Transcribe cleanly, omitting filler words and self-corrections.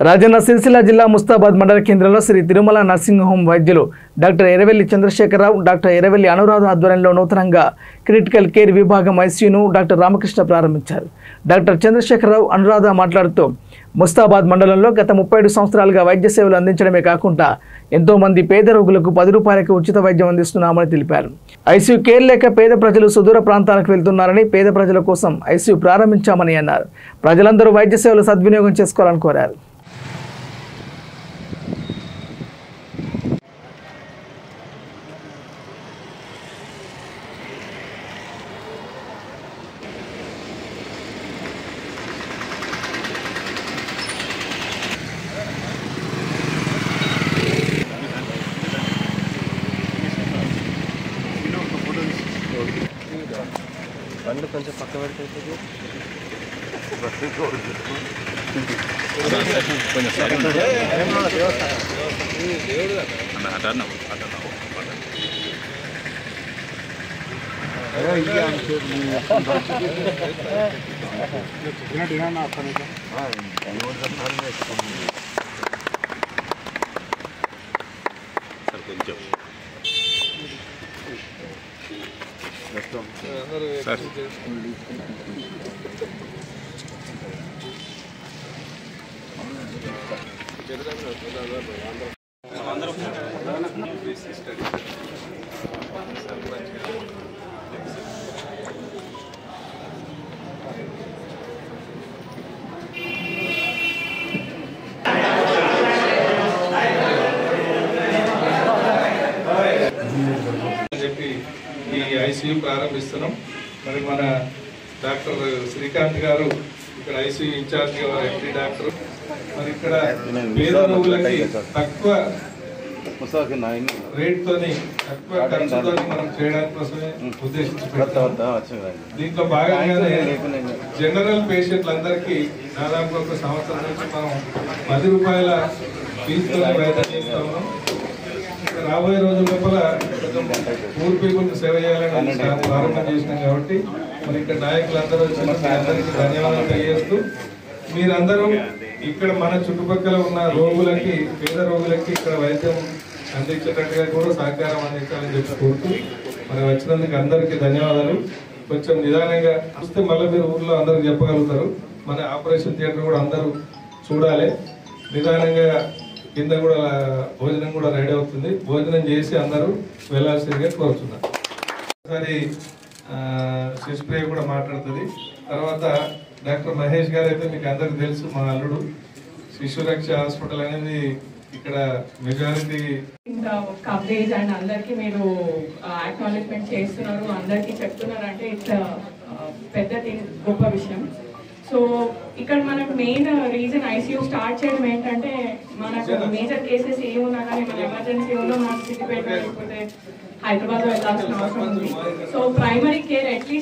రాజన్న సిరిసిల్ల జిల్లా ముస్తాబాద్ మండల కేంద్రంలో శ్రీ తిరుమల నర్సింగ్ హోమ్ వైద్యులు డాక్టర్ ఎర్రవెల్లి చంద్రశేఖరరావు, డాక్టర్ ఎర్రవెల్లి అనురాధ ఆధ్వర్యంలో నూతనంగా క్రిటికల్ కేర్ విభాగం ఐసీయూను డాక్టర్ రామకృష్ణ ప్రారంభించారు. డాక్టర్ చంద్రశేఖరరావు, అనురాధ మాట్లాడుతూ ముస్తాబాద్ మండలంలో గత 37 సంవత్సరాలుగా వైద్య సేవలు అందించడమే కాకుండా ఎంతో మంది పేద రోగులకు 10 రూపాయలకు ఉచిత వైద్యం అందిస్తున్నామని తెలిపారు. ఐసీయూ కేర్ లేక పేద ప్రజలు సుదూర ప్రాంతాలకు వెళ్తున్నారని, పేద ప్రజల కోసం ఐసీయూ ప్రారంభించామని అన్నారు. ప్రజలందరూ వైద్య సేవలు సద్వినియోగం చేసుకోవాలని కోరారు. బండి కొంచెం పక్క పెడితే ఈ ఐసీయూ ప్రారంభిస్తున్నాం. మరి మన డాక్టర్ శ్రీకాంత్ గారు ఇక్కడ ఐసీయూ ఇన్ఛార్జ్ ఎంపీ డాక్టర్. మరి ఇక్కడ పేద రోగులకి తక్కువ రేట్తోని తక్కువ ఖర్చుతో మనం చేయడానికి కోసమే ఉద్దేశించి దీంట్లో భాగంగానే జనరల్ పేషెంట్లందరికీ దాదాపు ఒక సంవత్సరం నుంచి మనం 10 రూపాయల ఫీజుతో వైద్యం చేస్తా ఉన్నాం. రాబోయే రోజుల లోపల పూర్ పీపుల్కి సేవ చేయాలని ప్రారంభం చేసినాం కాబట్టి మరి ఇక్కడ నాయకులందరూ వచ్చి అందరికీ ధన్యవాదాలు తెలియజేస్తూ, మీరందరూ ఇక్కడ మన చుట్టుపక్కల ఉన్న రోగులకి, పేద రోగులకి ఇక్కడ వైద్యం అందించేటట్టుగా కూడా సహకారం అందించాలని చెప్పి కోరుతూ మరి వచ్చినందుకు అందరికీ ధన్యవాదాలు. కొంచెం నిదానంగా చూస్తే మళ్ళీ మీరు ఊర్లో అందరికి చెప్పగలుగుతారు. మన ఆపరేషన్ థియేటర్ కూడా అందరూ చూడాలి. నిదానంగా కింద కూడా భోజనం కూడా రెడీ అవుతుంది. భోజనం చేసి అందరూ వెళ్ళాల్సిందిగా కోరుతున్నారు. ఒకసారి శిశుప్రియ కూడా మాట్లాడుతుంది. తర్వాత డాక్టర్ మహేష్ గారు అయితే మీకు అందరికి తెలుసు, మా అల్లుడు. శిశురక్ష హాస్పిటల్ అనేది ఇక్కడ మెజారిటీ కవరేజ్ అండ్ అందరికి మీరు అక్నాలెడ్జ్మెంట్ చేస్తున్నారు, అందరికి చెప్తున్నారు అంటే ఇట్స్ పెద్ద గొప్ప విషయం. సో ఇక్కడ మనకు మెయిన్ రీజన్ ఐసీయూ స్టార్ట్ చేయడం ఏంటంటే, మనకు మేజర్ కేసెస్ ఏమున్నా కానీ మన ఎమర్జెన్సీ ఉన్న మనకు సిద్దిపేట లేకపోతే హైదరాబాద్ వెళ్ళాల్సిన అవసరం ఉంది. So primary care at least